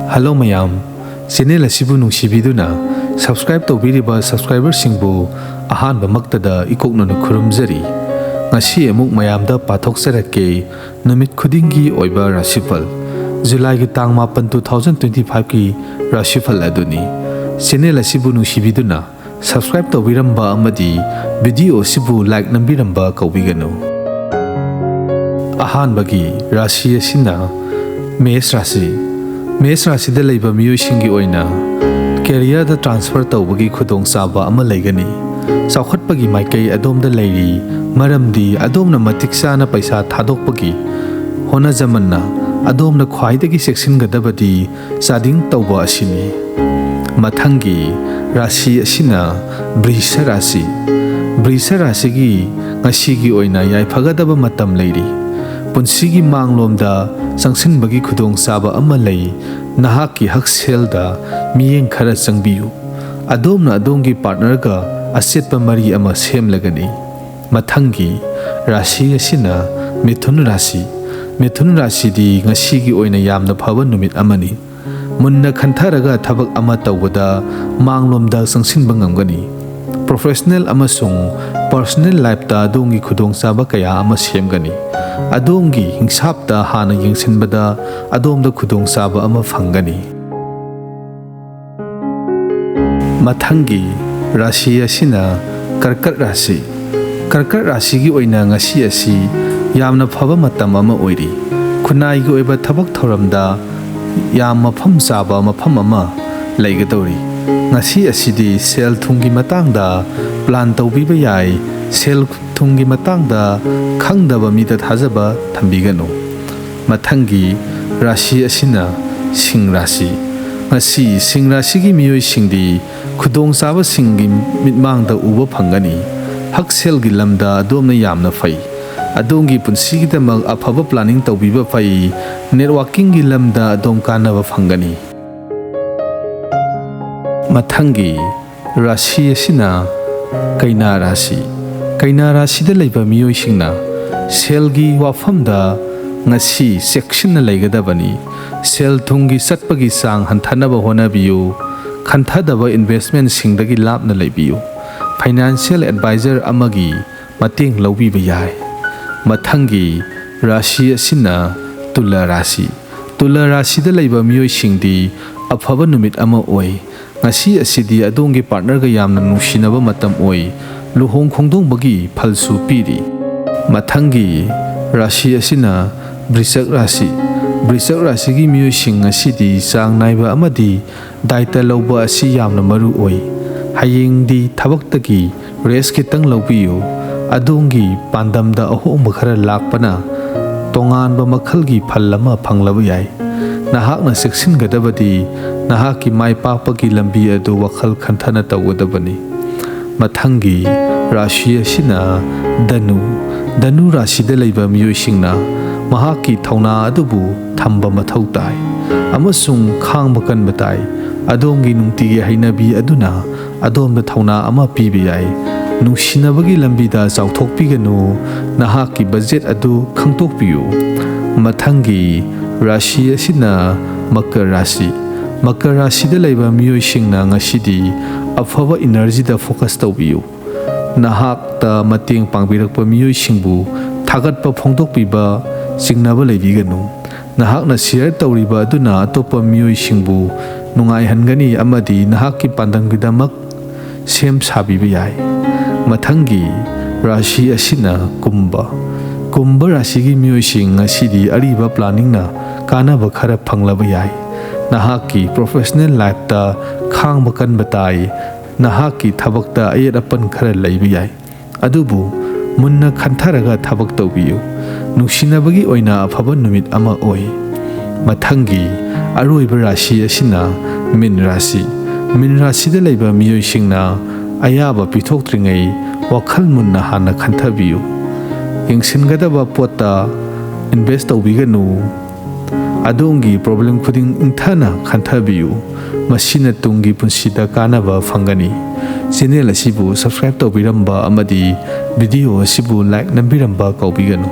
Hello mayam, channel asibu nungsibiduna subscribe tawbiriba subscriber singbu ahanba maktada ikoknanu khurumjari. Ngashi amuk mayamda pathoksarake numit khudingi oiba Rashifal July gi tang 8 2025 ki Rashifal aduni. Channel asibu nungsibiduna subscribe tawbiramba amadi video asibu like nambiramba kaubiganu. Ahanbagi Rashi asina Mesh Rashi da leiba miyo shingi oina career da transfer tawbagi khudong saba ama leigani saukhatpagi maikai adom da leiri maramdi adomna matiksa na paisa thadokpagi hona zamanna adomna khwaidagi section gadabadi sading tawba asini mathangi Rashi asina Brisha Rashi gi ngashi gi oina yai phagadaba matam leiri punsigi manglomda sangsin bagi khudong saba ama lei nahaki haksel da miyeng khara changbiu adomna adongi partner ga asetpa mari ama sem lagani mathangi Rashi asina Mithun Rashi di ngashi gi oina yamna phaba numit amani munna khantharaga thabak ama tawbada manglomda sangsin bangamgani professional amasung personal life da adongi khudong saba kaya ama semgani adongi hingsapta hana yengsinbada adomda khudong saba ama phangani mathangi Rashi asina Karkat Rashi gi oina ngashi asi yamna phaba matam ama oiri khunai gi oiba thabak thoramda yam mafam saba mafam ama leigadori ngashi asidi sel thungi matangda plan tawbiba yai sel thungi matangda khangdaba mida thajaba thambiganu mathangi Rashi asina Sing Rashi gi miyoi singdi khudong saba singi mitmangda uba phangani haksel gi lamda adomna yamna fai adongi punsigi damak aphaba planning tawbiba fai networking gi lamda adom kanaba phangani mathangi Rashi asina Kaina Rashi da leiba miyoi singna selgi wafamda ngasi section na leigadabani sel thungi satpagi sang hanthanaba honabiyu khanthadaba investment singdagi lapna leibiyu financial advisor amagi mateng lawbiba yai mathangi Rashi asina Tula Rashi da leiba miyoi singdi aphaba numit ama oi ngasi asidi adongi partner ga yamna nungsinaba matam oi luhong khongdong bagi phalsu piri mathangi Rashi asina Brisak Rashi gi miyoi sing asidi sang naiba amadi daita lawba asi yamna maru oi hayengdi thabaktagi rest kitang lawbiyu adongi pandamda ahom khara lakpana tongan ba makhalgi phallama phanglaba yai nahakna section gadabadi nahaki mai papagi lambi adu wakhal khanthana tawgadabani mathangi Rashi asina Danu Rashi da leiba miyoi singna mahaki thauna adubu thamba mathau tai amasung khangba kanba tai adongi nungtigi hainabi aduna adomda thauna ama pibi yai nungsinabagi lambida chawthokpiganu nahaki budget adu khangtokpiyu mathangi Rashi asina Makar Rashi da leiba miyoi singna ngasidi afaba energy da focus tawbiyu nahak ta mateng pangbirakpa miyoi singbu thagatpa phongdokpiba singnaba leibiganu nahakna share tawriba aduna atopa miyoi singbu nungai hangani amadi nahakki pandanggidamak sem sabiba yai mathangi Rashi asina Kumba Rashi gi miyoi sing ngasidi ariba planning na kanaba khara phanglaba yai nahaki professional life ta khangba kanba tai nahaki thabakta ayat apan khara leibi yai adubu munna khantharaga thabak tawbiyu nungsinabagi oina aphaba numit ama oi mathangi aroiba Rashi asina Min Rashi da leiba miyoi singna ayaba pithoktringai wakhal munna hana khanthabiyu yengsingadaba pota invest tawbiganu adongi problem khuding ingthana khanthabiyu masina tungi punsida kanaba phangani channel asibu subscribe tawbiramba amadi video asibu like nambiramba kaubiganu